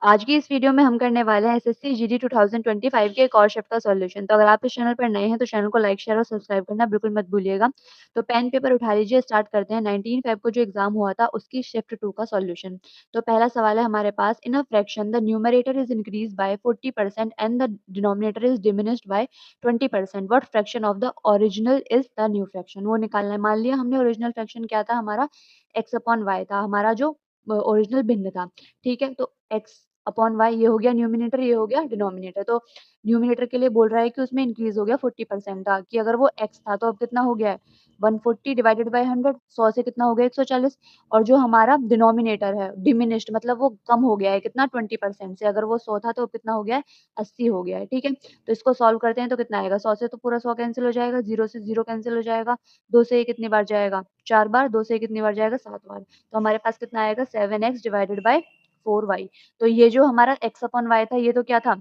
आज की इस वीडियो में हम करने वाले हैं एसएससी जीडी 2025 के एक और शिफ्ट का सॉल्यूशन। तो अगर आप इस चैनल पर नए हैं तो चैनल को लाइक, शेयर और सब्सक्राइब करना बिल्कुल मत भूलिएगा। तो पेन पेपर उठा लीजिए, स्टार्ट करते हैं। 19 फ़ेब को जो एग्जाम हुआ था उसकी शिफ्ट 2 का सॉल्यूशन। तो पहला सवाल है हमारे पास, in a fraction the numerator is increased by 40% and the denominator is diminished by 20%। What fraction of the original is the new fraction? वो निकालना है। मान लिया हमने ओरिजिनल फ्रैक्शन क्या था, हमारा x अपॉन y था, हमारा जो ओरिजिनल भिन्न था। ठीक है, तो x अपॉन वाई ये हो गया न्यूमिनेटर, ये हो गया डिनोमिनेटर। तो न्यूमिनेटर के लिए बोल रहा है कि उसमें इंक्रीज हो गया 40% का, कि अगर वो x था तो अब कितना हो गया है 140 डिवाइडेड बाय 100, 100 से कितना हो गया 140। और जो हमारा डिनोमिनेटर है डिमिनिश्ड, मतलब वो कम हो गया है कितना 20% से, अगर वो 100 था तो कितना हो गया है 80 हो गया है। ठीक है, तो इसको सॉल्व करते हैं तो कितना आएगा, 100 से तो पूरा 100 कैंसिल हो जाएगा, 0 से 0 कैंसिल हो जाएगा, 2 से ये कितनी बार जाएगा 4 बार, 2 से ये कितनी बार जाएगा 7 बार। तो हमारे पास कितना आएगा 7x डिवाइडेड बाय 4y। तो ये जो हमारा x अपॉन वाई था ये तो क्या था,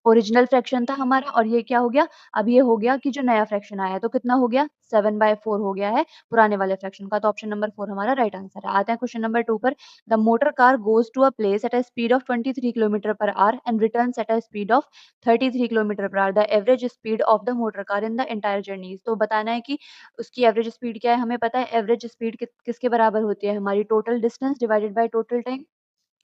ओरिजिनल फ्रैक्शन था हमारा, और ये क्या हो गया, अब ये हो गया कि जो नया फ्रैक्शन आया है तो कितना हो गया 7/4 हो गया है पुराने वाले फ्रैक्शन का। तो ऑप्शन नंबर 4 हमारा राइट आंसर है। आते हैं क्वेश्चन नंबर 2 पर। The motor car goes to a place at a speed of 23 kilometre per hour and returns at a speed of 33 kilometre per hour. The average speed of the motor car in the entire journey. तो बताना है कि उसकी average speed क्या है। हमें पता है एवरेज स्पीड किसके बराबर होती है, हमारी total distance divided by total time.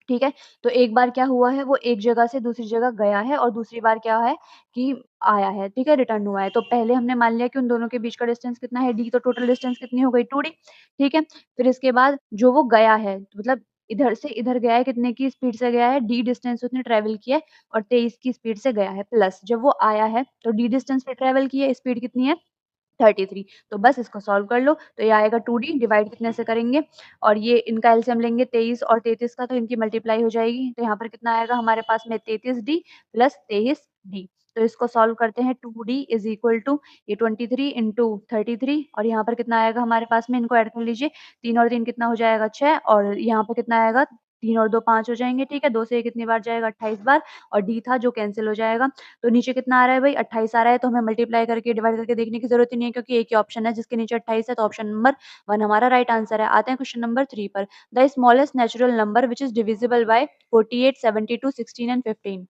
ठीक है, तो एक बार क्या हुआ है, वो एक जगह से दूसरी जगह गया है, और दूसरी बार क्या है कि आया है। ठीक है, रिटर्न हुआ है। तो पहले हमने मान लिया कि उन दोनों के बीच का डिस्टेंस कितना है d, तो टोटल डिस्टेंस कितनी हो गई 2d। ठीक है, फिर इसके बाद जो वो गया है, तो मतलब इधर से इधर गया है, कितने की स्पीड से गया है, d डिस्टेंस उसने ट्रेवल किया है और 23 की स्पीड से गया है, प्लस जब वो आया है तो d डिस्टेंस पे ट्रेवल की है, स्पीड कितनी है 33। तो बस इसको सॉल्व कर लो, तो ये आएगा 2d, डिवाइड कितने से करेंगे, और ये इनका एलसीएम लेंगे 23 और 33 का, तो इनकी मल्टीप्लाई हो जाएगी। तो यहाँ पर कितना आएगा हमारे पास में 33d प्लस 23d। तो इसको सॉल्व करते हैं, 2d इज इक्वल टू ये 23 इंटू 33, और यहाँ पर कितना आएगा हमारे पास में, इनको ऐड कर लीजिए, 3 और 3 कितना हो जाएगा 6, और यहाँ पर कितना आएगा 3 और 2 5 हो जाएंगे। ठीक है, 2 से ये कितनी बार जाएगा 28 बार, और d था जो कैंसिल हो जाएगा। तो नीचे कितना आ रहा है भाई 28 आ रहा है, तो हमें मल्टीप्लाई करके डिवाइड करके देखने की जरूरत ही नहीं है, क्योंकि एक ही ऑप्शन है जिसके नीचे 28 है। तो ऑप्शन नंबर 1 हमारा राइट आंसर है। आते हैं क्वेश्चन नंबर 3 पर। The smallest natural number which is divisible by 48, 72, 16 and 15।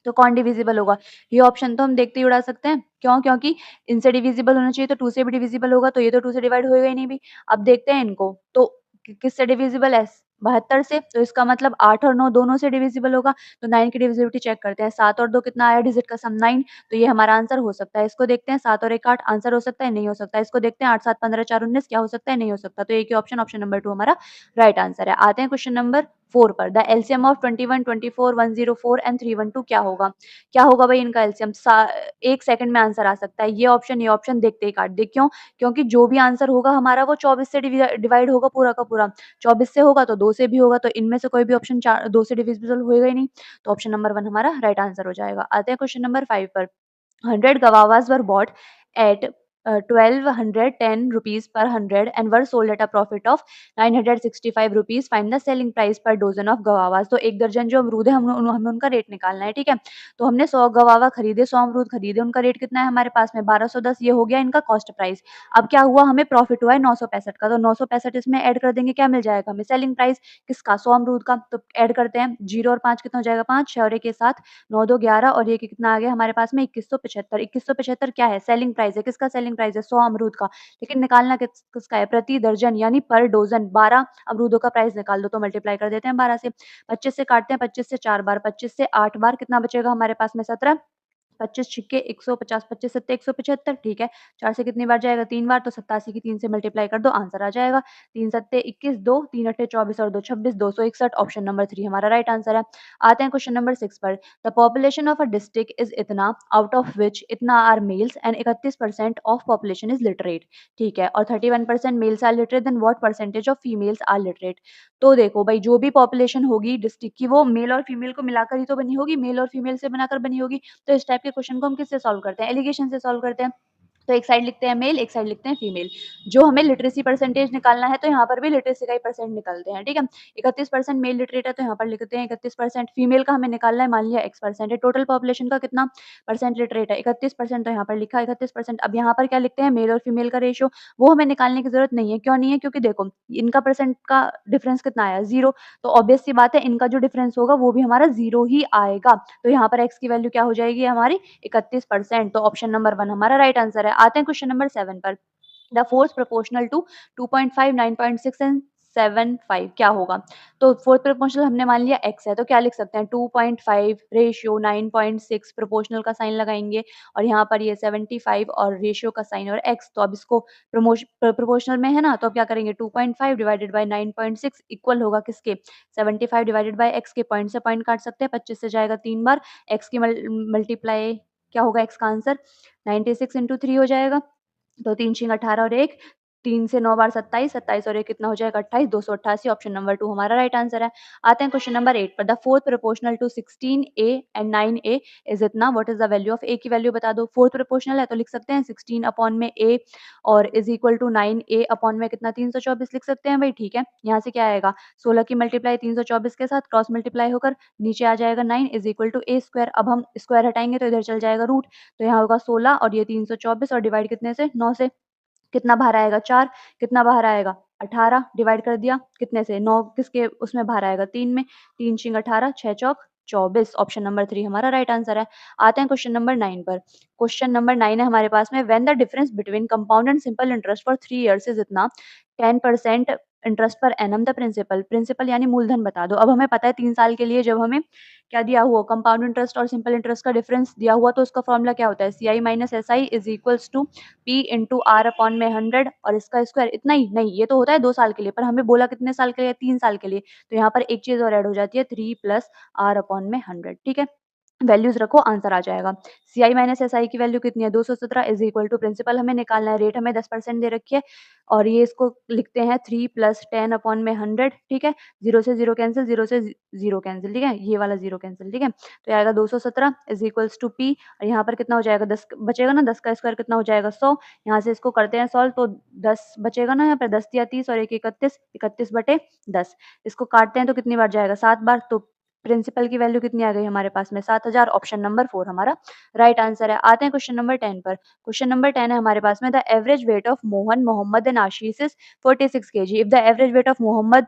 तो कौन डिविजिबल होगा, ये ऑप्शन तो हम देखते ही उड़ा सकते हैं। क्यों, क्योंकि इनसे डिविजिबल होना चाहिए, तो 2 से भी डिविजिबल होगा, तो ये तो 2 से डिवाइड होएगा ही नहीं भी। अब देखते हैं इनको, तो किससे डिविजिबल है 72 से, तो इसका मतलब 8 और 9 दोनों से डिविजिबल होगा। तो 9 की डिविजिबिलिटी चेक करते हैं, 7 और 2 कितना आया, डिजिट का सम 9, तो ये हमारा आंसर हो सकता है। इसको देखते हैं, 7 और 1 8 आंसर हो सकता है, नहीं हो सकता। इसको देखते हैं, 8 7 15 4 19 क्या हो सकता है, नहीं हो सकता। तो एक ही ऑप्शन, ऑप्शन नंबर 2 हमारा राइट आंसर है। आते हैं क्वेश्चन नंबर 4 पर। द एलसीएम ऑफ 21, 24, 104 एंड 312 क्या होगा, क्या होगा भाई इनका एलसीएम। एक सेकंड में आंसर आ सकता है, ये ऑप्शन देखते ही काट दे। क्यों, क्योंकि जो भी आंसर होगा हमारा वो 24 से डिवाइड होगा पूरा का पूरा। 24 से होगा तो 2 से भी होगा, तो इनमें से कोई भी ऑप्शन 2 से डिविजिबल होएगा ही नहीं। तो ऑप्शन नंबर 1 हमारा राइट आंसर हो जाएगा। आते हैं क्वेश्चन नंबर 5 पर। 100 guavas were bought at 1210 rupees per 100 and were sold at a profit of 965 rupees. Find the selling price per dozen of guavas. तो एक दर्जन जो अमरूद है हमें उनका रेट निकालना है। ठीक है, तो हमने 100 गवावा खरीदे, 100 अमरूद खरीदे, उनका रेट कितना है हमारे पास में 1210, ये हो गया इनका कॉस्ट प्राइस। अब क्या हुआ, हमें प्रॉफिट हुआ है 965 का, तो 965 इसमें ऐड कर देंगे, क्या मिल जाएगा हमें सेलिंग प्राइस किसका, 100 अमरूद का। तो ऐड करते हैं, 0 और 5 कितना हो जाएगा 5, 6 और 1 के साथ 9 2 11, और ये कितना आ गया हमारे पास में 2175। 2175 क्या है, सेलिंग प्राइस है, किसका सेलिंग प्राइस है 100 अमरूद का। लेकिन निकालना किसका है, प्रति दर्जन यानी पर डोजन। 12 अमरूदों का प्राइस निकाल दो, तो मल्टीप्लाई कर देते हैं 12 से। 25 से काटते हैं, 25 से 4 बार, 25 से 8 बार, कितना बचेगा हमारे पास में 17। 25 छिक्के 150, 25 सत्ते 175। ठीक है, 4 से कितनी बार जाएगा 3 बार, तो 87 की 3 से मल्टीप्लाई कर दो, आंसर आ जाएगा 3 सत्ते 21, 2 3 अट्ठे 24 और 2 26, 261। ऑप्शन नंबर 3 हमारा राइट आंसर है। आते हैं क्वेश्चन नंबर 6 पर। The population of a district is इतना, आउट ऑफ विच इतना are males and 31% of population is literate. ठीक है, और 31% males are literate, then what percentage of females are literate. तो देखो भाई, जो भी पॉपुलेशन होगी डिस्ट्रिक्ट की वो मेल और फीमेल को मिलाकर ही तो बनी होगी, मेल और फीमेल से बनाकर बनी होगी। तो इस टाइप के क्वेश्चन को हम किससे सॉल्व करते हैं, एलिगेशन से सॉल्व करते हैं। तो एक साइड लिखते हैं मेल, एक साइड लिखते हैं फीमेल। जो हमें लिटरेसी परसेंटेज निकालना है तो यहाँ पर भी लिटरेसी का ही परसेंट निकालते हैं, ठीक है? 31% मेल लिटरेट है तो यहाँ पर लिखते हैं 31%, फीमेल का हमें निकालना है, मान लिया X% है। टोटल पॉपुलेशन का कितना परसेंट लिटरेट है? 31%, तो यहाँ पर लिखा 31%। अब यहाँ पर क्या लिखते हैं, मेल और फीमेल का रेशियो, वो हमें निकालने की ज़रूरत नहीं है। क्यों नहीं है? क्योंकि देखो इनका परसेंट का डिफरेंस कितना आया, 0, तो ऑब्वियस सी बात है इनका जो डिफरेंस होगा वो भी हमारा 0 ही आएगा। तो यहाँ पर X की वैल्यू क्या हो जाएगी हमारी, 31%। तो ऑप्शन नंबर 1 हमारा राइट आंसर है। आते हैं क्वेश्चन नंबर 7 पर। The force proportional to 2.5, 9.6 and 7.5 क्या होगा? तो फोर्थ प्रोपोर्शनल हमने मान लिया x है, तो क्या लिख सकते हैं, 2.5 रेशियो 9.6, प्रोपोर्शनल का साइन लगाएंगे और यहाँ पर ये 75 और रेशियो का साइन और x। तो अब इसको प्रोपोर्शनल में है ना, तो अब क्या करेंगे, 2.5 डिवाइडेड बाय 9.6 इक्वल होगा किसके, 75 डिवाइडेड बाय x के। पॉइंट से पॉइंट काट सकते हैं, 25 से जाएगा 3 बार, x की मल्टीप्लाई क्या होगा, x का आंसर 96 इंटू 3 हो जाएगा। तो 3 छींग 18 और 1, 3 से 9 बार 27, 27 और 1 कितना हो जाएगा 28, 288। ऑप्शन नंबर 2 हमारा राइट आंसर है। आते हैं क्वेश्चन नंबर 8 पर। The fourth proportional to 16a and 9a is इतना, what is the value of a की वैल्यू बता दो। फोर्थ प्रोपोर्शनल है तो लिख सकते हैं 16 अपॉन में a और is equal to 9a upon में कितना, 324 लिख सकते हैं भाई, ठीक है। यहाँ से क्या आएगा, 16 की मल्टीप्लाई 324 के साथ क्रॉस मल्टीप्लाई होकर नीचे आ जाएगा 9 is equal to a square. अब हम स्क्वायर हटाएंगे तो इधर चल जाएगा रूट, तो यहाँ होगा 16 और ये 324 और डिवाइड कितने से, 9 से। कितना बाहर आएगा 4, कितना बाहर आएगा 18, डिवाइड कर दिया कितने से, 9 किसके उसमें बाहर आएगा 3 में, 3 छिंग 18, 6 चौक 24। ऑप्शन नंबर 3 हमारा राइट आंसर है। आते हैं क्वेश्चन नंबर 9 पर। क्वेश्चन नंबर 9 है हमारे पास में, when the difference between compound and simple interest for 3 years is इतना, 10% इंटरेस्ट पर एनम द प्रिंसिपल, प्रिंसिपल यानी मूलधन बता दो। अब हमें पता है 3 साल के लिए जब हमें क्या दिया हुआ, कंपाउंड इंटरेस्ट और सिंपल इंटरेस्ट का डिफरेंस दिया हुआ, तो उसका फॉर्मूला क्या होता है, CI minus SI is equals to P into R upon में 100 और इसका स्क्वायर। इतना ही नहीं, ये तो होता है 2 साल के लिए, पर हमें बोला कितने साल के लिए, 3 साल के लिए। तो यहाँ पर एक चीज और ऐड हो जाती है, 3 प्लस R अपॉन में 100, ठीक है। वैल्यूज रखो, आंसर आ जाएगा। CI माइनस SI की वैल्यू कितनी है, 217 इज इक्वल टू, प्रिंसिपल हमें निकालना है, रेट हमें 10% दे रखी है और ये इसको लिखते हैं 3 प्लस 10 अपॉन में 100, ठीक है। 0 से 0 कैंसिल, 0 से 0 कैंसिल, ठीक है, ये वाला 0 कैंसिल, ठीक है। तो ये आएगा 217 इज इक्वल्स टू P और यहाँ पर कितना हो जाएगा, 10 बचेगा ना, 10 का स्क्वायर कितना हो जाएगा 100। यहाँ से इसको करते हैं सॉल्व, तो 10 बचेगा ना, यहाँ पर 10 या 30 और 1 31, 31 बटे 10। इसको काटते हैं तो कितनी बार जाएगा, 7 बार। तो प्रिंसिपल की वैल्यू कितनी आ गई हमारे पास में, 7000। ऑप्शन नंबर 4 हमारा राइट आंसर है। आते हैं क्वेश्चन नंबर 10 पर। क्वेश्चन नंबर 10 है हमारे पास में, the average weight of Mohan, Mohammad and Ashish is 46 kg। If the average weight of Mohammad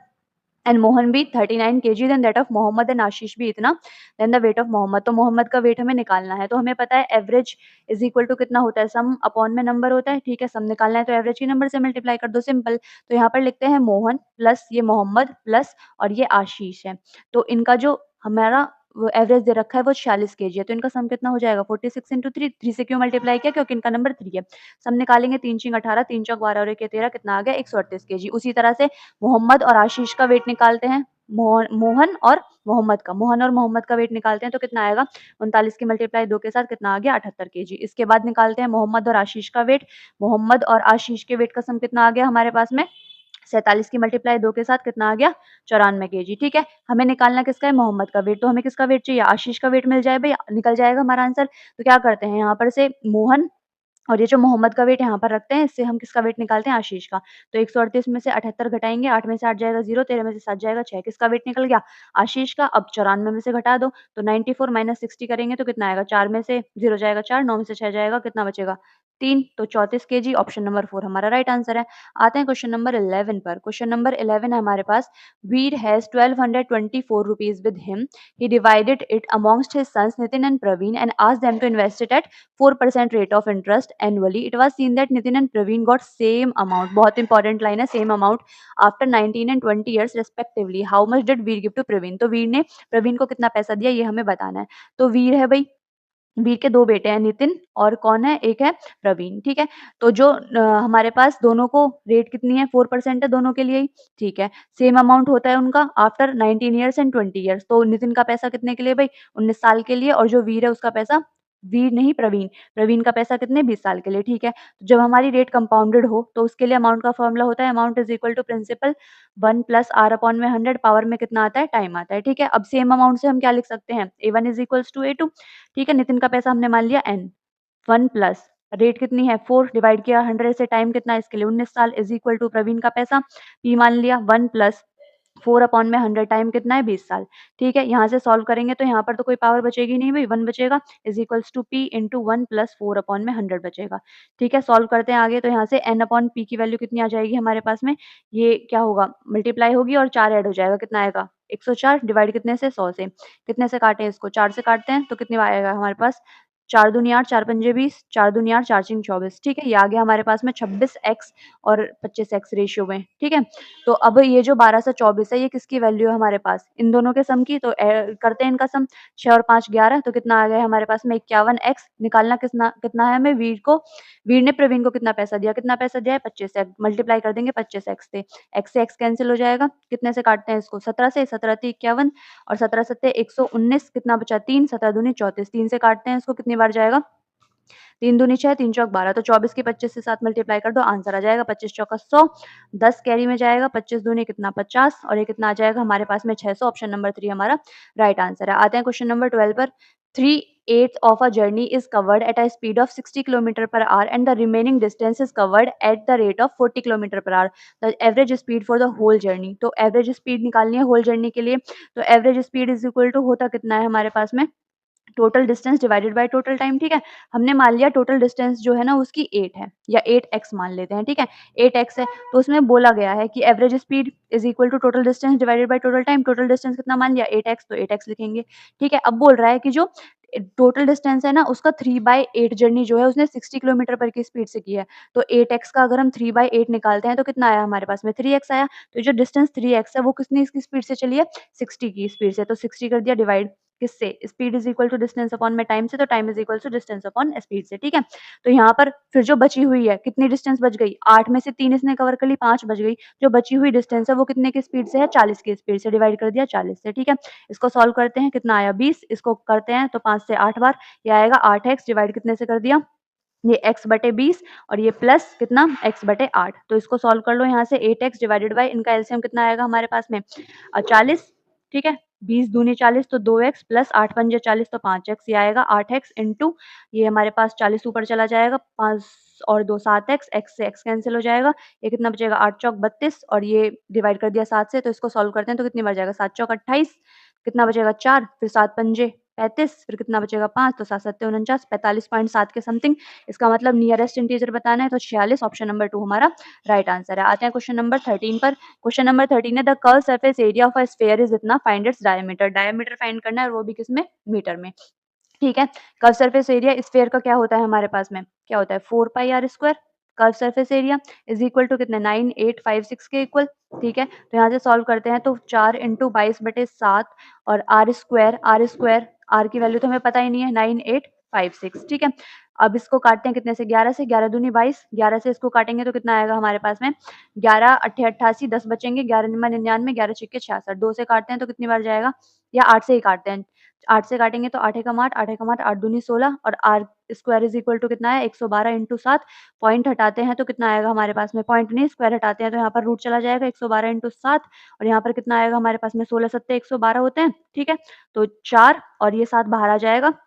and Mohan भी 39 kg, then that of Mohammad and Ashish भी इतना, then the weight of Mohammad. तो मोहम्मद का वेट हमें निकालना है, तो हमें पता है एवरेज इज इक्वल टू कितना होता है, सम अपॉन में नंबर होता है, ठीक है। सम निकालना है तो एवरेज की नंबर से मल्टीप्लाई कर दो, सिंपल। तो यहाँ पर लिखते हैं मोहन प्लस ये मोहम्मद प्लस और ये आशीष है, तो इनका जो हमारा एवरेज दे रखा है वो 46 kg है, तो इनका सम कितना हो जाएगा, 46 इंटू 3, 3 से क्यों मल्टीप्लाई किया, क्योंकि इनका नंबर 3 है। सम निकालेंगे, 3 छिंग 18, 3 चौक 12 और 1 13, कितना आ गया 138 kg। उसी तरह से मोहम्मद और आशीष का वेट निकालते हैं, मोहन और मोहम्मद का वेट निकालते हैं, तो कितना आएगा, 39 की मल्टीप्लाई 2 के साथ कितना आ गया 78 kg। इसके बाद निकालते हैं मोहम्मद और आशीष का वेट, मोहम्मद और आशीष के वेट का सम कितना आ गया हमारे पास में, 47 की मल्टीप्लाई 2 के साथ कितना आ गया 94 kg, ठीक है। हमें निकालना किसका है, मोहम्मद का वेट, तो हमें किसका वेट चाहिए, आशीष का वेट मिल जाए भाई, निकल जाएगा हमारा आंसर। तो क्या करते हैं, यहाँ पर से मोहन और ये जो मोहम्मद का वेट यहाँ पर रखते हैं, इससे हम किसका वेट निकालते हैं, आशीष का। तो 138 में से 78 घटाएंगे, 8 में से 8 जाएगा 0, 13 में से 7 जाएगा 6, किसका वेट निकल गया, आशीष का। अब 94 में से घटा दो, तो 94 माइनस 60 करेंगे तो कितना आएगा, 4 में से 0 जाएगा 4, 9 में से 6 जाएगा, कितना बचेगा 3, तो 34 kg। ऑप्शन नंबर 4 हमारा राइट आंसर है। आते हैं क्वेश्चन नंबर 11 पर। क्वेश्चन नंबर 11 है हमारे पास, वीर has 1224 rupees with him. He divided it amongst his sons Nitin and Praveen and asked them to invest it at 4% rate of interest annually. It was seen that Nitin and Praveen got same amount. बहुत important line है, same amount after 19 and 20 years respectively. How much did Veer give to Praveen? तो वीर ने प्रवीण को कितना पैसा दिया ये हमें बताना है। तो वीर है भाई, वीर के 2 बेटे हैं, नितिन और कौन है, एक है प्रवीण, ठीक है। तो जो हमारे पास दोनों को रेट कितनी है, 4% है दोनों के लिए ही, ठीक है। सेम अमाउंट होता है उनका आफ्टर 19 ईयर्स एंड 20 ईयर्स। तो नितिन का पैसा कितने के लिए भाई, 19 साल के लिए, और जो वीर है उसका पैसा, वीर नहीं प्रवीण, प्रवीण का पैसा कितने, 20 साल के लिए, ठीक है। तो जब हमारी रेट कंपाउंडेड हो तो उसके लिए अमाउंट का फॉर्मूला होता है, amount is equal to principal 1 plus R upon में 100, पावर में कितना आता है, टाइम आता है, ठीक है। अब सेम अमाउंट से हम क्या लिख सकते हैं, A1 is equals to A2, ठीक है। नितिन का पैसा हमने मान लिया n, 1 प्लस रेट कितनी है 4 डिवाइड किया 100 से टाइम कितना है इसके लिए 19 साल इज इक्वल टू प्रवीण का पैसा पी मान लिया 1 प्लस 4 अपॉन में 100 टाइम कितना है 20 साल। ठीक है, यहाँ से सॉल्व करेंगे तो यहाँ पर तो कोई पावर बचेगी नहीं भाई 1 बचेगा is equals to P into 1 plus 4 upon में 100 बचेगा। ठीक है, सॉल्व करते हैं आगे तो यहाँ से एन अपॉन पी की वैल्यू कितनी आ जाएगी हमारे पास में, ये क्या होगा मल्टीप्लाई होगी और 4 ऐड हो जाएगा कितना आएगा 104 डिवाइड कितने से 100 से, कितने से काटें इसको 4 से काटते हैं तो कितने आएगा हमारे पास 4 दूनी 8 4 पंजे 20 4 दूनी 8 4 चीन 24। ठीक है, ये आ गया हमारे पास में 26x और 25x रेशियो में। ठीक है, तो अब ये जो 12 से 24 है ये किसकी वैल्यू है हमारे पास इन दोनों के सम की, तो करते हैं इनका सम 6 और 5 11 तो कितना आ गया हमारे पास में 51x निकालना कितना कितना है हमें वीर ने प्रवीण को कितना पैसा दिया है 25 से मल्टीप्लाई कर देंगे 25x से x कैंसिल हो जाएगा कितने से काटते हैं इसको 17 से 17 × 51 और 17 सत्ते 119 कितना बचा 3 17 दूनी 34 3 से काटते हैं इसको कितनी बार जाएगा 3 दूनी 6 3 चौक 12 तो 24 की 25 से 7 मल्टीप्लाई कर दो आंसर आ जाएगा 25 चौका 100 10 कैरी में जाएगा 25 दूनी कितना 50 और ये कितना आ जाएगा हमारे पास में 600 ऑप्शन नंबर 3 हमारा राइट आंसर है। आते हैं क्वेश्चन नंबर 12 पर 3/8 of a journey is covered at a speed of 60 km per hour and the remaining distance is covered at the rate of 40 km per hour. The average speed for the whole journey. तो average speed निकालनी है whole journey के लिए तो average speed is equal to होता कितना है हमारे पास में total distance divided by total time. ठीक है, हमने मान लिया टोटल डिस्टेंस जो है ना उसकी 8 है या 8x मान लेते हैं। ठीक है, 8x है तो उसमें बोला गया है कि average speed is equal to total distance divided by total time. Total distance कितना मान लिया 8x तो 8x लिखेंगे। ठीक है, अब बोल रहा है कि जो टोटल डिस्टेंस है ना उसका 3/8 जर्नी जो है उसने 60 किलोमीटर पर की स्पीड से की है तो 8x का अगर हम 3/8 निकालते हैं तो कितना आया हमारे पास में 3x आया। तो जो डिस्टेंस 3x है वो कितनी इसकी स्पीड से चली है 60 की स्पीड से तो 60 कर दिया डिवाइड किससे speed is equal to distance upon में टाइम से तो time is equal to distance upon speed से। ठीक है, तो यहाँ पर फिर जो बची हुई है कितनी डिस्टेंस बच गई 8 में से 3 इसने कवर कर ली 5 बच गई जो बची हुई डिस्टेंस है वो कितने की स्पीड से है 40 की स्पीड से डिवाइड कर दिया 40 से। ठीक है, इसको सॉल्व करते हैं कितना आया 20 इसको करते हैं तो 5 से 8 बार ये आएगा 8x डिवाइड कितने से कर दिया ये x बटे 20 और ये प्लस कितना x बटे 8 तो इसको सॉल्व कर लो यहाँ से 8x डिवाइडेड बाय इनका एलसीएम कितना आएगा हमारे पास में 40। ठीक है, 20 दूनी 40 तो 2x प्लस 8 पंजे 40 तो 5x ये आएगा 8x इंटू ये हमारे पास 40 ऊपर चला जाएगा 5 और 2 7x x से x कैंसिल हो जाएगा ये कितना बचेगा 8 चौक 32 और ये डिवाइड कर दिया 7 से तो इसको सॉल्व करते हैं तो कितनी बार जाएगा 7 चौक 28 कितना बचेगा 4 फिर 7 पंजे 35 फिर कितना बचेगा 5 तो 7 सत्ते 49 45.7 के समथिंग इसका मतलब नियरेस्ट इंटीजर बताना है तो 46 ऑप्शन नंबर 2 हमारा राइट आंसर है। आते हैं क्वेश्चन नंबर 13 पर। क्वेश्चन नंबर 13 है the curve surface area of a sphere is इतना find its diameter. Diameter find करना है और वो भी किसमें मीटर में। ठीक है, कर्व सरफेस एरिया स्फीयर का क्या होता है हमारे पास में क्या होता है 4 pi R square curve surface area is equal to कितने 9856 के इक्वल। ठीक है, तो यहाँ से सॉल्व करते हैं तो 4 इंटू 22/7 और आर स्क्वायर आर की वैल्यू तो हमें पता ही नहीं है 9856। ठीक है, अब इसको काटते हैं कितने से 11 से 11 दूनी 22 11 से इसको काटेंगे तो कितना आएगा हमारे पास में 11 अट्ठे 88 10 बचेंगे 11 निम्मा 99 11 छिक्के 66 2 से काटते हैं तो कितनी बार जाएगा या 8 से ही काटते हैं 8 से काटेंगे तो 8 एकम 8 8 एकम 8 8 दूनी 16 और R square is equal to कितना है 112 इंटू 7 पॉइंट हटाते हैं तो कितना आएगा हमारे पास में पॉइंट नहीं स्क्वायर हटाते हैं तो यहाँ पर रूट चला जाएगा 112 इंटू 7 और यहाँ पर कितना आएगा हमारे पास में 16 सत्ते 112 होते हैं। ठीक है, तो 4 और ये 7 बाहर आ जाएगा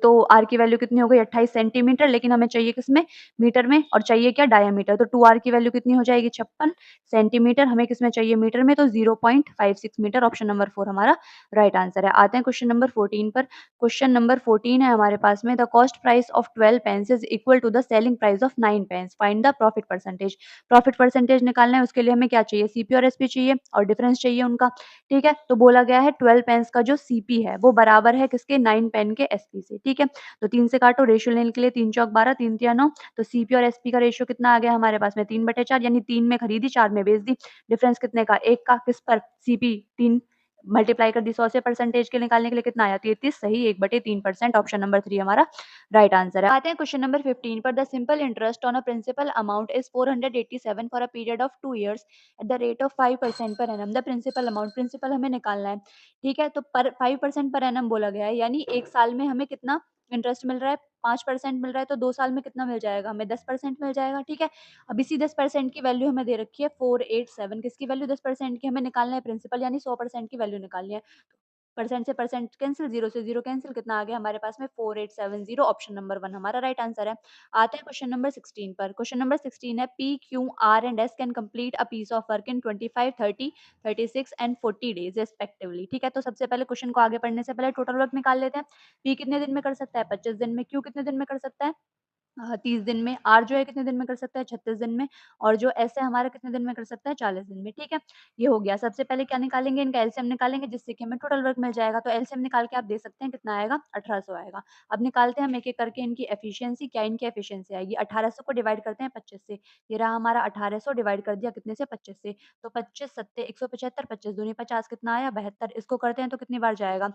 तो आर की वैल्यू कितनी हो गई 28 सेंटीमीटर लेकिन हमें चाहिए किसमें मीटर में और चाहिए क्या डायमीटर तो 2r की वैल्यू कितनी हो जाएगी 56 सेंटीमीटर हमें किसमें चाहिए मीटर में तो 0.56 मीटर ऑप्शन नंबर 4 हमारा राइट आंसर है। आते हैं क्वेश्चन नंबर 14 पर। क्वेश्चन नंबर 14 है हमारे पास में the cost price of 12 pence is equal to the selling price of 9 pence find the profit percentage. Profit percentage निकालना है उसके लिए हमें क्या चाहिए सीपी और एसपी चाहिए और डिफरेंस चाहिए उनका। ठीक है, तो बोला गया है 12 पेन्स का जो सीपी है वो बराबर है किसके 9 पेन के एसपी से। ठीक है, तो 3 से काटो रेशियो लेने के लिए 3 चौक 12 3 तिया 9 तो सीपी और एसपी का रेशियो कितना आ गया हमारे पास में 3/4 यानी 3 में खरीदी 4 में बेच दी। डिफरेंस कितने का 1 का किस पर सीपी 3 मल्टीप्लाई कर दी 100 से परसेंटेज के निकालने के लिए कितना आया 33 सही 1/3% ऑप्शन नंबर 3 हमारा राइट आंसर है। आते हैं क्वेश्चन नंबर 15 पर the simple interest on a principal amount is 487 for a period of 2 years at the rate of 5% per annum the principal amount principal हमें निकालना है। ठीक है, तो पर 5% पर एनम बोला गया है यानी 1 साल में हमें कितना इंटरेस्ट मिल रहा है 5% मिल रहा है तो 2 साल में कितना मिल जाएगा हमें 10% मिल जाएगा। ठीक है, अब इसी 10% की वैल्यू हमें दे रखी है 487 किसकी वैल्यू 10% की हमें निकालना है प्रिंसिपल यानी 100% की वैल्यू निकालनी है। परसेंट से परसेंट कैंसिल, 0 से 0 कैंसिल, कितना आ गया हमारे पास में 4870, ऑप्शन नंबर 1 हमारा राइट आंसर है। आते हैं क्वेश्चन नंबर 16 पर। क्वेश्चन नंबर 16 है P, Q, R and S can complete a piece of work in 25, 30, 36 and 40 days respectively. ठीक है, तो सबसे पहले क्वेश्चन को आगे पढ़ने से पहले टोटल वर्क निकाल लेते हैं। पी कितने दिन में कर सकता है? 25 दिन में। क्यू कितने दिन में कर सकता है? 30 दिन में। आर जो है कितने दिन में कर सकता है? 36 दिन में। और जो एस है हमारा कितने दिन में कर सकता है? 40 दिन में। ठीक है, ये हो गया। सबसे पहले क्या निकालेंगे? इनका एलसीएम निकालेंगे, जिससे कि हमें टोटल वर्क मिल जाएगा। तो एलसीएम निकाल के आप देख सकते हैं कितना आएगा, 1800 आएगा। अब निकालते हैं हम एक एक करके इनकी एफिशिएंसी। क्या इनकी एफिशिएंसी आएगी? 1800 को डिवाइड करते हैं 25 से। ये रहा हमारा 1800 डिवाइड कर दिया कितने से? 25 से। तो 25 सत्ते 175, 25 दूनी 50, कितना आया? 72। इसको करते हैं तो कितनी बार जाएगा?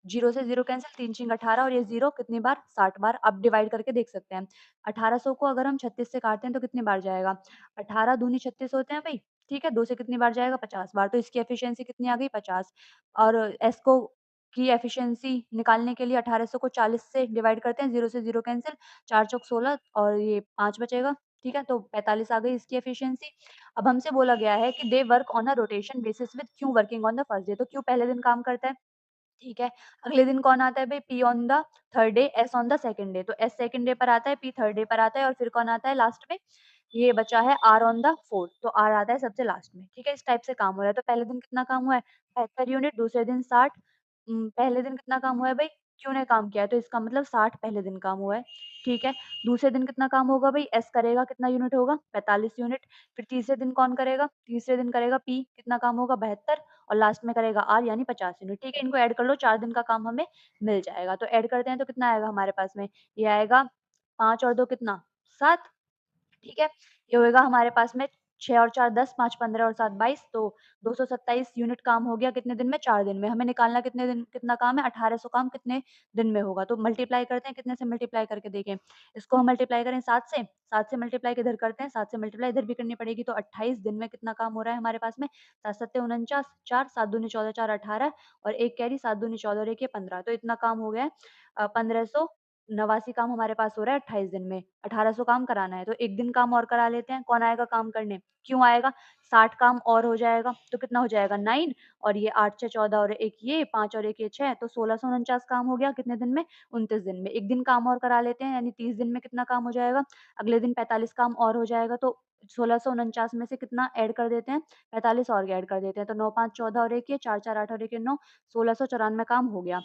0 से 0 कैंसिल, 3 छींग 18 और ये 0 कितनी बार? 60 बार। अब डिवाइड करके देख सकते हैं। 1800 को अगर हम 36 से काटते हैं तो कितनी बार जाएगा? 18 दूनी 36 होते हैं भई, ठीक है? 2 से कितनी बार जाएगा? 50 बार। तो इसकी एफिशिएंसी कितनी आ गई? 50। और एस को की एफिशिएंसी निकालने के लिए 1800 को 40 से डिवाइड करते हैं, 0 से 0 कैंसिल, 4 चौक 16 और ये 5 बचेगा, ठीक है? तो 45 आ गई इसकी एफिशिएंसी। अब हमसे बोला गया है कि they work on a rotation basis with Q working on the first day. तो क्यू पहले दिन काम करता है, ठीक है। अगले दिन कौन आता है भई? P on the third day, S on the second day. तो एस सेकंड डे पर आता है, पी थर्ड डे पर आता है और फिर कौन आता है लास्ट में? ये बचा है आर ऑन द फोर्थ। तो आर आता है सबसे लास्ट में, ठीक है? इस टाइप से काम हो रहा है। तो पहले दिन कितना काम हुआ है? 75 यूनिट, दूसरे दिन 60। पहले दिन कितना काम हुआ है भई? क्यू ने काम किया है, तो इसका मतलब 60 पहले दिन काम हुआ है, ठीक है। दूसरे दिन कितना काम होगा भई? एस करेगा, कितना यूनिट होगा? 45 यूनिट। फिर तीसरे दिन कौन करेगा? तीसरे दिन करेगा पी, कितना काम होगा? 72 और लास्ट में करेगा आर यानी 50 यूनिट, ठीक है। इनको ऐड कर लो, 4 दिन का काम हमें मिल जाएगा। तो ऐड करते हैं तो कितना आएगा हमारे पास में? ये आएगा 5 और 2 कितना? 7, ठीक है। ये होएगा हमारे पास में 6 और 4 10, 5 15 और 7 22, तो 227 यूनिट काम हो गया कितने दिन में? 4 दिन में। हमें निकालना कितने दिन कितना काम है? 1800 काम कितने दिन में होगा? तो मल्टीप्लाई करते हैं, कितने से मल्टीप्लाई करके देखें? इसको हम मल्टीप्लाई करें 7 से, 7 से मल्टीप्लाई किधर करते हैं? 7 से मल्टीप्लाई इधर भी करनी पड़ेगी। तो 28 दिन में कितना काम हो रहा है हमारे पास में? 7 सत्ते 49, 4 7 दूनी 14, 4 18 और 1 कैरी, 7 दूनी 14 और 1 ये 15। तो इतना काम हो गया है। 1589 काम हमारे पास हो रहा है 28 दिन में। 1800 काम कराना है, तो 1 दिन काम और करा लेते हैं। कौन आएगा काम करने? क्यों आएगा? 60 काम और हो जाएगा, तो कितना हो जाएगा? 9 और ये 8 6 14 और 1 ये 5 और 1 ये 6, तो 1649 काम हो गया कितने दिन में? 29 दिन में। 1 दिन काम और करा लेते हैं, यानी 30 दिन में कितना काम हो जाएगा? अगले दिन 45 काम और हो जाएगा, तो 1649 में से कितना ऐड कर देते हैं? 45 और ऐड कर देते हैं, तो 9 5 14 और 1 ये 4 4 8 और 1 ये 9, 1694 काम हो गया।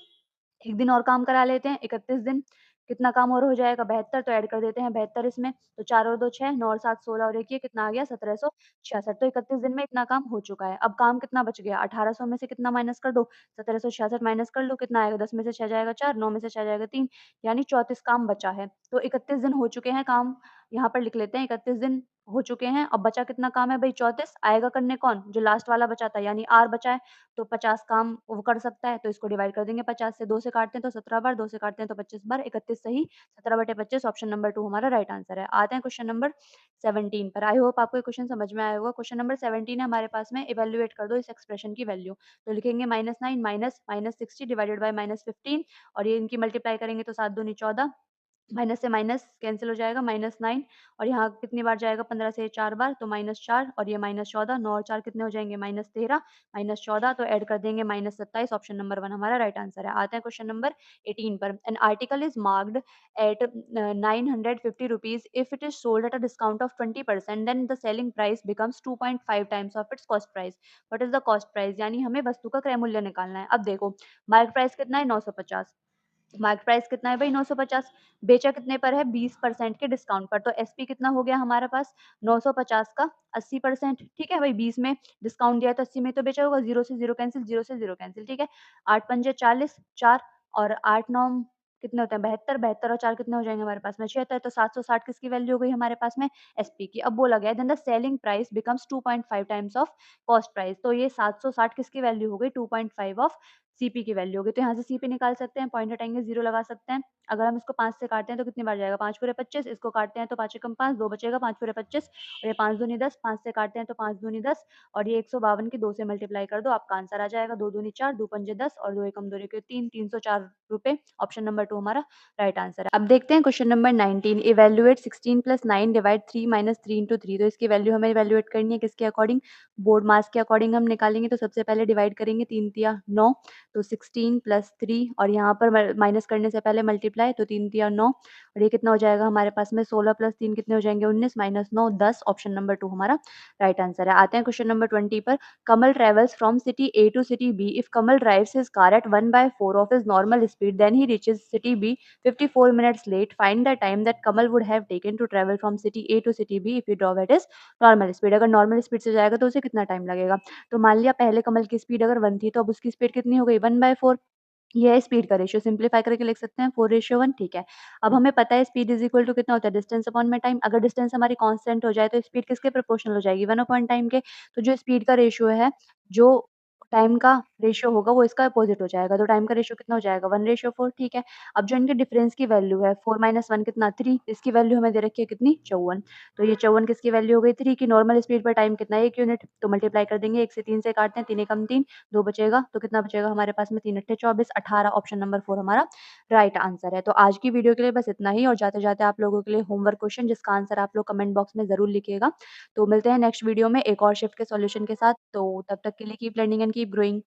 1 दिन और काम करा लेते हैं, 31 दिन। कितना काम और हो जाएगा? 72, तो ऐड कर देते हैं 72 इसमें। तो 4 और 2 6, 9 और 7 16 और 1 ये कितना आ गया? 1766। तो 31 दिन में इतना काम हो चुका है। अब काम कितना बच गया? 1800 में से कितना माइनस कर दो? 1766 माइनस कर लो, कितना आएगा? 10 में से 6 जाएगा 4, 9 में से 6 जाएगा 3, यानी 34 काम बचा है। तो 31 दिन हो चुके हैं काम, यहाँ पर लिख लेते हैं 31 दिन हो चुके हैं। अब बचा कितना काम है भई? 34। आएगा करने कौन? जो लास्ट वाला बचा था, यानी आर बचा है। तो 50 काम वो कर सकता है, तो इसको डिवाइड कर देंगे 50 से। 2 से काटते हैं तो 17 बार, 2 से काटते हैं तो 25 बार, 31 सही, 17/25, ऑप्शन नंबर 2 हमारा राइट आंसर है। आते हैं क्वेश्चन नंबर 17 पर। आई होप आपको ये क्वेश्चन समझ में आया होगा। क्वेश्चन नंबर 17 है हमारे पास में, इवैल्यूएट कर दो इस एक्सप्रेशन की वैल्यू। तो लिखेंगे -9 माइनस 60 डिवाइडेड बाय -15 और ये इनकी मल्टीप्लाई करेंगे तो 7 दूनी 14, माइनस से माइनस कैंसिल हो जाएगा, -9 और यहाँ कितनी बार जाएगा? 15 से 4 बार, तो -4 और ये -14, 9 और 4 कितने हो जाएंगे? -13, -14, तो ऐड कर देंगे -27, ऑप्शन नंबर 1 हमारा राइट आंसर है। आते हैं क्वेश्चन नंबर 18 पर। An article is marked at 950 rupees if it is sold at a discount of 20%, then the selling price becomes 2.5 times of its cost price. What is the cost price? यानी हमें वस्तु का क्रय मूल्य निकालना है। अब देखो, मार्केट प्राइस कितना है? 950। मार्केट प्राइस कितना है भाई? 950। बेचा कितने पर है? 20% के डिस्काउंट पर। तो एसपी कितना हो गया हमारे पास? 950 का 80%, ठीक है भाई। 20 में डिस्काउंट दिया है तो 80 में तो बेचा होगा। 0 से 0 कैंसिल, 0 से 0 कैंसिल, ठीक है। 8 पंजे 40, 4 और 8 9 कितने होते हैं? 72, 72 और 4 कितने हो जाएंगे हमारे पास में? 76। तो 760 किसकी वैल्यू हो गई हमारे पास में? एसपी की। अब बोला गया है then the selling price becomes 2.5 times of cost price. तो ये 760 किसकी वैल्यू हो गई? 2.5 ऑफ सीपी की वैल्यू होगी। तो यहाँ से सीपी निकाल सकते हैं, पॉइंट हटाएंगे, 0 लगा सकते हैं। अगर हम इसको 5 से काटते हैं तो कितनी बार जाएगा? 5 पूरे 25, इसको काटते हैं तो 5 एकम 5, 2 बचेगा, 5 पूरे 25 और ये 5 दूनी 10, 5 से काटते हैं तो 5 दूनी 10 और ये 152 की 2 से मल्टीप्लाई कर दो, आपका आंसर आ जाएगा। 2 दूनी 4, 2 पंजे 10 और 2 एकम 2 रेखे 3, 304 रुपए, ऑप्शन नंबर 2 हमारा राइट आंसर है। अब देखते हैं क्वेश्चन नंबर 19। Evaluate 16 + 9 divide 3 - 3 × 3। तो इसकी वैल्यू हमें इवैल्यूएट करनी है किसके अकॉर्डिंग? बोर्ड मास के अकॉर्डिंग हम निकालेंगे। तो सबसे पहले डिवाइड करेंगे, 3 तिया 9, तो 16 प्लस 3 और यहाँ पर माइनस करने से पहले मल्टीप्लाई, तो 3 तिया 9 और ये कितना हो जाएगा हमारे पास में 16 प्लस 3 कितने हो जाएँगे 19 माइनस 9 10। ऑप्शन नंबर 2 हमारा राइट आंसर है। आते हैं क्वेश्चन नंबर 20 पर। Kamal travels from city A to city B. If Kamal drives his car at 1/4 of his normal speed, then he reaches city B 54 minutes late. Find the time that Kamal would have taken to travel from city A to city B if he drove at his normal speed. अगर normal speed से जाएगा तो उसे कितना time लगेगा? तो मान लिया पहले कमल की स्पीड अगर 1 थी, तो अब उसकी स्पीड कितनी हो गई 1/4। ये है स्पीड का रेशियो, सिंप्लीफाई करके लिख सकते हैं 4:1। ठीक है। अब हमें पता है स्पीड इज इक्वल टू कितना होता है डिस्टेंस अपॉन में टाइम। अगर डिस्टेंस हमारी कांस्टेंट हो जाए तो स्पीड किसके प्रोपोर्शनल हो जाएगी 1 अपॉन टाइम के। तो जो स्पीड का रेशियो है, जो टाइम का रेशियो होगा वो इसका अपोजिट हो जाएगा। तो टाइम का रेशियो कितना हो जाएगा 1:4। ठीक है। अब जो इनके डिफरेंस की वैल्यू है 4 माइनस 1 कितना 3, इसकी वैल्यू हमें दे रखी है कितनी 54। तो ये 54 किसकी वैल्यू हो गई 3 की। नॉर्मल स्पीड पर टाइम कितना 1 यूनिट, तो मल्टीप्लाई कर देंगे 1 से 3 से काटते हैं 3 एकम 3 2 बचेगा, तो कितना बचेगा हमारे पास में 3 अट्ठे 24 18। ऑप्शन नंबर 4 हमारा राइट आंसर है। तो आज की वीडियो के लिए बस इतना ही और जाते-जाते आप लोगों के लिए होमवर्क क्वेश्चन जिसका आंसर आप लोग कमेंट बॉक्स में ज़रूर लिखिएगा। तो मिलते हैं नेक्स्ट वीडियो में एक और शिफ्ट के सॉल्यूशन के साथ। तो तब तक के लिए keep learning and keep growing.